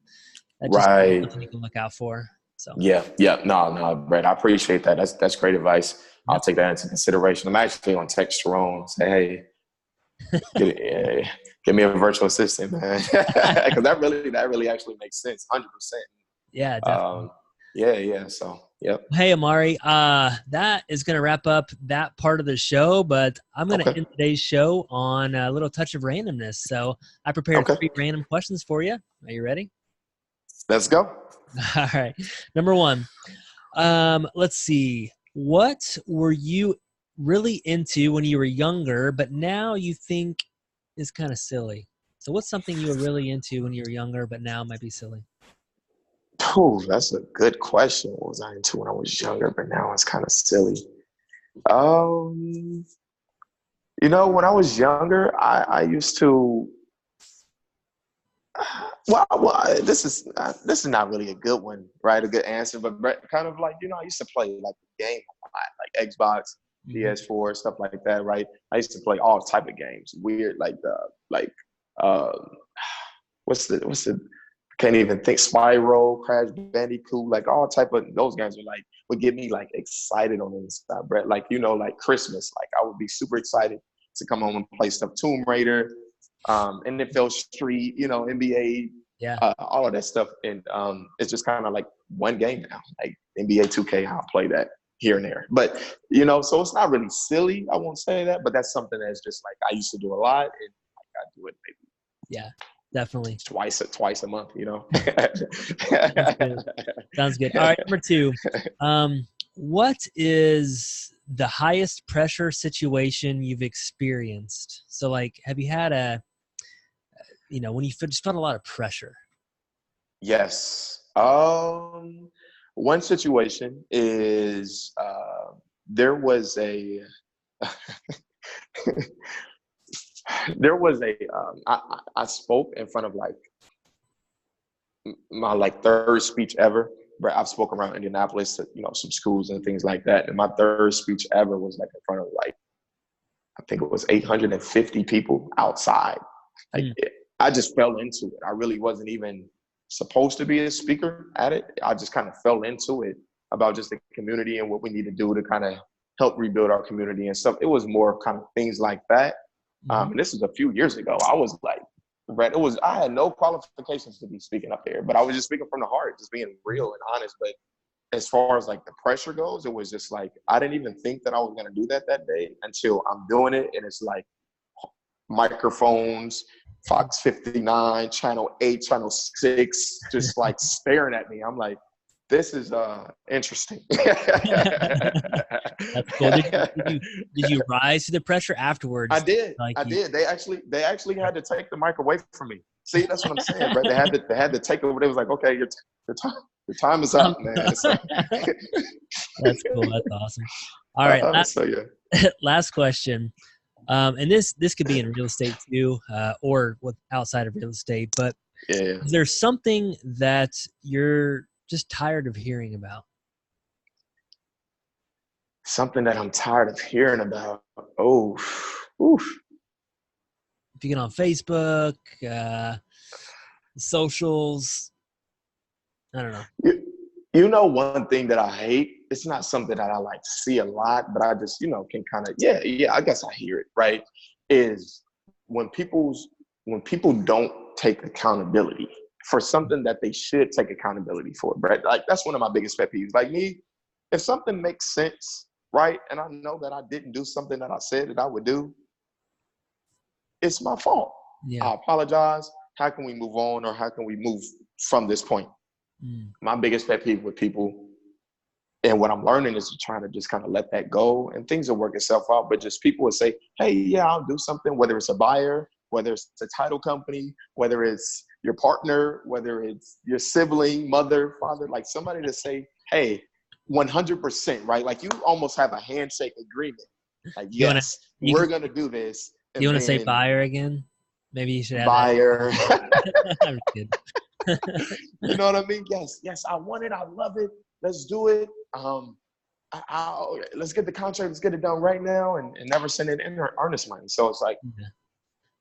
A: That's just something you can look out for. So
B: yeah, no, Brett, I appreciate that. That's great advice. I'll take that into consideration. I'm actually on text Terone, say, hey, give me a virtual assistant, man, because that really actually makes sense, 100%.
A: Yeah, definitely.
B: Yeah. So, yep.
A: Hey, Omari, that is going to wrap up that part of the show, but I'm going to end today's show on a little touch of randomness. So I prepared 3 random questions for you. Are you ready?
B: Let's go.
A: All right. Number 1, let's see. What were you really into when you were younger, but now you think is kind of silly? So what's something you were really into when you were younger, but now might be silly?
B: Oh, that's a good question. What was I into when I was younger, but now it's kind of silly? When I was younger, I used to. Well, this is not really a good one, right? A good answer, but kind of like, I used to play like the game a lot, like Xbox, PS4, stuff like that, right? I used to play all type of games, weird, what's the can't even think, Spyro, Crash Bandicoot, like all type of those games would get me like excited on the inside, Brett. Like, like Christmas, like I would be super excited to come home and play stuff, Tomb Raider, NFL Street, NBA, all of that stuff. And it's just kind of like one game now, like NBA 2K, I'll play that here and there. But, so it's not really silly, I won't say that, but that's something that's just like I used to do a lot, and I do it maybe.
A: Yeah, definitely.
B: Twice a month,
A: Sounds good. All right, number 2. What is the highest pressure situation you've experienced? So like, have you had when you just felt a lot of pressure?
B: Yes. One situation is there was a I spoke in front of my 3rd speech ever. I've spoken around Indianapolis to, some schools and things like that. And my 3rd speech ever was in front of I think it was 850 people outside. I just fell into it. I really wasn't even supposed to be a speaker at it. I just kind of fell into it about just the community and what we need to do to kind of help rebuild our community and stuff. It was more kind of things like that. And this was a few years ago. I was Brett, I had no qualifications to be speaking up there, but I was just speaking from the heart, just being real and honest. But as far as the pressure goes, it was just I didn't even think that I was going to do that day until I'm doing it. And it's microphones, Fox 59, Channel 8, Channel 6, just staring at me. I'm like, this is interesting.
A: That's cool. Did you rise to the pressure afterwards?
B: I did. They actually had to take the mic away from me. See, that's what I'm saying, right? They had to take it away. It was like, okay, your time is up, man. That's
A: cool. That's awesome. All right. Last question. And this could be in real estate too, or with outside of real estate. But
B: Yeah.
A: is there something that you're just tired of hearing about?
B: Something that I'm tired of hearing about. Oh, oof.
A: If you get on Facebook, socials, I don't know.
B: You know, one thing that I hate, it's not something that I like see a lot, but I just, can kind of, yeah, I guess I hear it, right? Is when people don't take accountability for something that they should take accountability for, right? Like that's one of my biggest pet peeves. Like me, if something makes sense, right, and I know that I didn't do something that I said that I would do, it's my fault.
A: Yeah.
B: I apologize. How can we move on, or how can we move from this point? My biggest pet peeve with people, and what I'm learning, is trying to just kind of let that go, and things will work itself out. But just people would say, hey, yeah, I'll do something, whether it's a buyer, whether it's a title company, whether it's your partner, whether it's your sibling, mother, father, like somebody to say, hey, 100%, right? Like you almost have a handshake agreement. Like, yes, we're going to do this.
A: You
B: And
A: want to say
B: then
A: buyer again? Maybe you should add
B: buyer.
A: that. I'm kidding.
B: You know what I mean? Yes, I want it. I love it. Let's do it. Let's get the contract. Let's get it done right now, and never send it in earnest money. So it's like,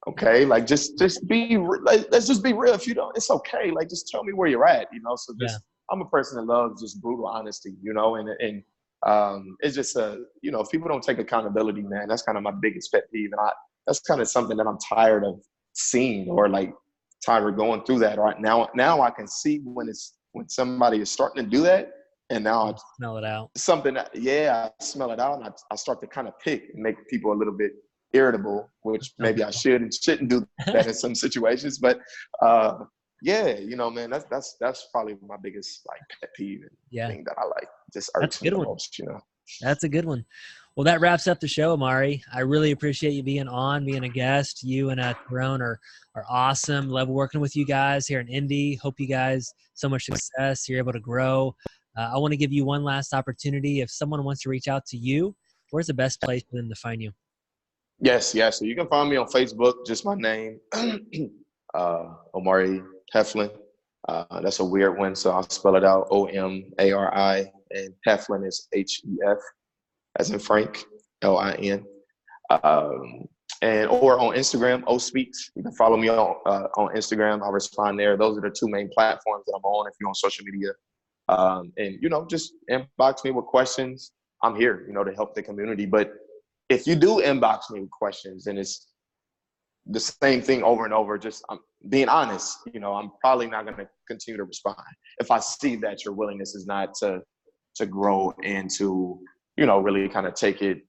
B: okay, like just be. Like, let's just be real. If you don't, it's okay. Like just tell me where you're at. So just I'm a person that loves just brutal honesty. And it's just if people don't take accountability, man, that's kind of my biggest pet peeve, and that's kind of something that I'm tired of seeing, or like tired of going through that right now. Now I can see when somebody is starting to do that, and now I
A: smell it out.
B: Something that, I smell it out, and I start to kind of pick and make people a little bit irritable, which maybe I should and shouldn't do that in some situations. But man, that's probably my biggest like pet peeve and thing that I like just irks me the most.
A: That's a good one. Well, that wraps up the show, Omari. I really appreciate you being a guest. You and Terone are awesome. Love working with you guys here in Indy. Hope you guys so much success. You're able to grow. I want to give you one last opportunity. If someone wants to reach out to you, where's the best place for them to find you?
B: Yes. So you can find me on Facebook, just my name, Omari Heflin. That's a weird one, so I'll spell it out, Omari, and Heflin is HEF, as in Frank, LIN. Or on Instagram, O Speaks. You can follow me on Instagram. I'll respond there. Those are the two main platforms that I'm on if you're on social media. And just inbox me with questions. I'm here, to help the community. But if you do inbox me with questions and it's the same thing over and over, just being honest, I'm probably not going to continue to respond if I see that your willingness is not to grow and to, really kind of take it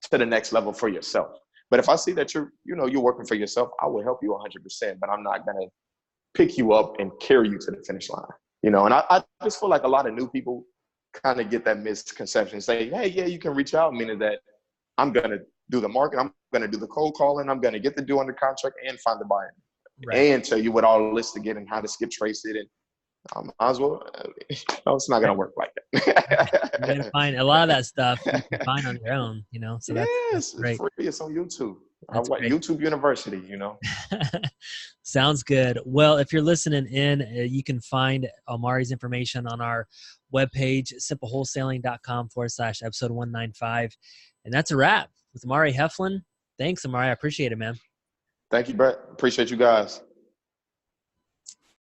B: to the next level for yourself. But if I see that you're working for yourself, I will help you 100%, but I'm not going to pick you up and carry you to the finish line. And I just feel like a lot of new people kind of get that misconception, say, hey, yeah, you can reach out, meaning that I'm going to do the market, I'm going to do the cold calling, I'm going to get the deal under contract and find the buyer, and tell you what all lists to get and how to skip trace it. And I might as well, it's not going to work like that.
A: You're going to find a lot of that stuff you can find on your own, so that's great.
B: It's free. It's on YouTube.
A: Great.
B: YouTube University,
A: Sounds good. Well, if you're listening in, you can find Omari's information on our webpage, simplewholesaling.com/episode 195. And that's a wrap with Omari Heflin. Thanks, Omari. I appreciate it, man.
B: Thank you, Brett. Appreciate you guys.